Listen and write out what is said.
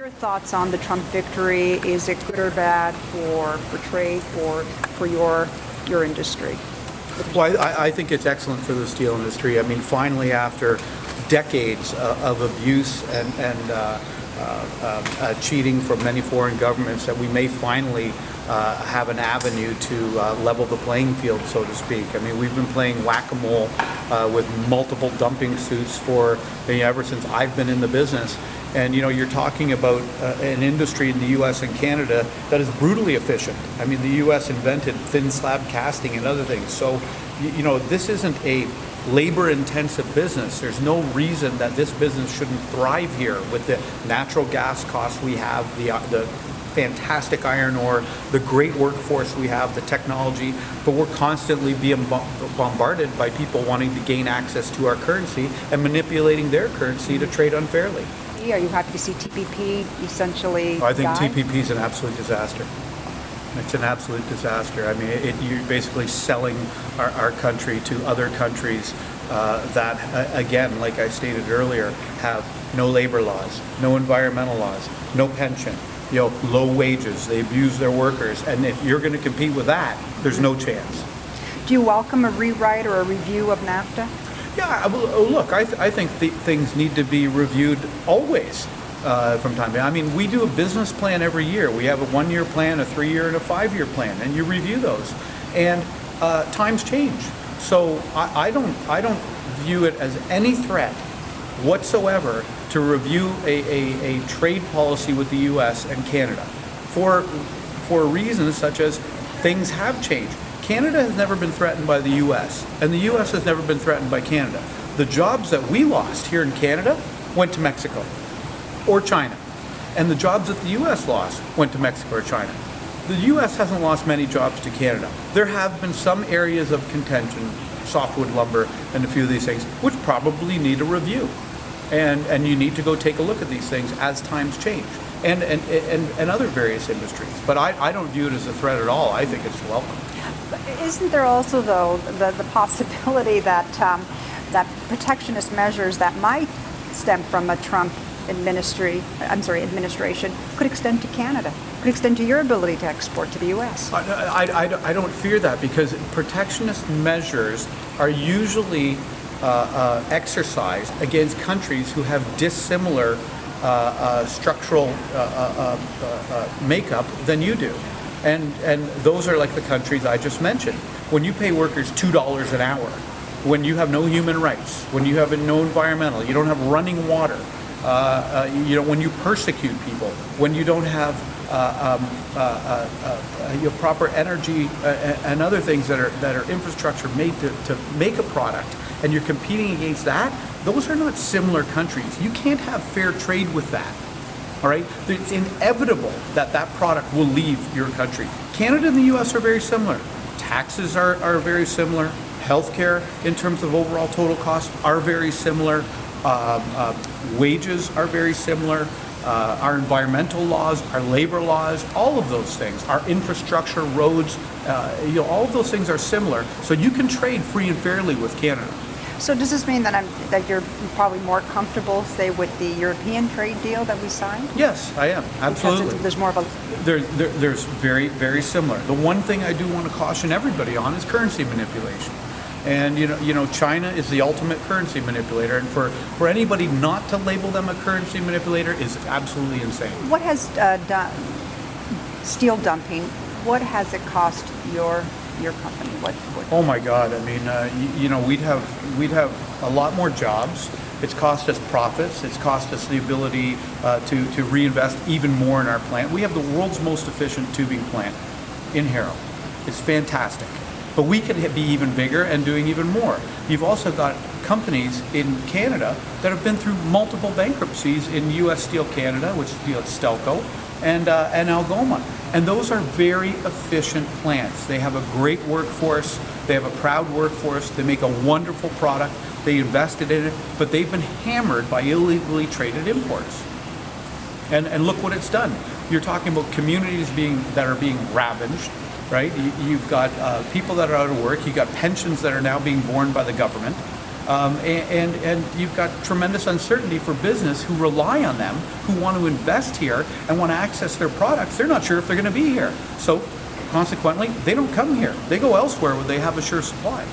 your thoughts on the Trump victory? Is it good or bad for trade, for your industry? Well, I think it's excellent for the steel industry. I mean, finally, after decades of abuse and cheating from many foreign governments, that we may finally have an avenue to level the playing field, so to speak. I mean, we've been playing whack-a-mole with multiple dumping suits for ever since I've been in the business. And you're talking about an industry in the U.S. and Canada that is brutally efficient. I mean, the U.S. invented thin slab casting and other things. So, this isn't a labor-intensive business. There's no reason that this business shouldn't thrive here with the natural gas costs we have, the fantastic iron ore, the great workforce we have, the technology, but we're constantly being bombarded by people wanting to gain access to our currency and manipulating their currency to trade unfairly. Are you happy to see TPP essentially I think die? TPP is an absolute disaster. It's an absolute disaster. I mean, you're basically selling our country to other countries that, again, like I stated earlier, have no labor laws, no environmental laws, no pension, low wages. They abuse their workers. And if you're going to compete with that, there's no chance. Do you welcome a rewrite or a review of NAFTA? Yeah, look, I think things need to be reviewed always from time to time. I mean, we do a business plan every year. We have a 1-year plan, a 3-year, and a 5-year plan, and you review those. And times change. So I don't view it as any threat whatsoever to review a trade policy with the U.S. and Canada for reasons such as things have changed. Canada has never been threatened by the U.S., and the U.S. has never been threatened by Canada. The jobs that we lost here in Canada went to Mexico or China, and the jobs that the U.S. lost went to Mexico or China. The U.S. hasn't lost many jobs to Canada. There have been some areas of contention, softwood lumber and a few of these things, which probably need a review. And you need to go take a look at these things as times change, and other various industries. But I don't view it as a threat at all. I think it's welcome. Isn't there also, though, the possibility that that protectionist measures that might stem from a Trump administration could extend to Canada, could extend to your ability to export to the U.S.? I don't fear that, because protectionist measures are usually exercised against countries who have dissimilar structural makeup than you do. And those are like the countries I just mentioned. When you pay workers $2 an hour, when you have no human rights, when you have no environmental, you don't have running water, when you persecute people, when you don't have proper energy and other things that are infrastructure made to make a product, and you're competing against that, those are not similar countries. You can't have fair trade with that. All right? It's inevitable that product will leave your country. Canada and the U.S. are very similar. Taxes are very similar. Healthcare, in terms of overall total cost, are very similar. Wages are very similar. Our environmental laws, our labor laws, all of those things, our infrastructure, roads, all of those things are similar. So you can trade free and fairly with Canada. So does this mean that you're probably more comfortable, say, with the European trade deal that we signed? Yes, I am. Absolutely. Because there's more of a... There's very, very similar. The one thing I do want to caution everybody on is currency manipulation. And China is the ultimate currency manipulator, and for anybody not to label them a currency manipulator is absolutely insane. What has steel dumping? What has it cost your company? What? Oh my God! I mean, we'd have a lot more jobs. It's cost us profits. It's cost us the ability to reinvest even more in our plant. We have the world's most efficient tubing plant in Harrow. It's fantastic. But we can be even bigger and doing even more. You've also got companies in Canada that have been through multiple bankruptcies in U.S. Steel Canada, which is Stelco, and Algoma. And those are very efficient plants. They have a great workforce. They have a proud workforce. They make a wonderful product. They invested in it, but they've been hammered by illegally traded imports. And look what it's done. You're talking about communities that are being ravaged. Right? You've got people that are out of work. You've got pensions that are now being borne by the government. And you've got tremendous uncertainty for business who rely on them, who want to invest here and want to access their products. They're not sure if they're going to be here. So consequently, they don't come here. They go elsewhere where they have a sure supply.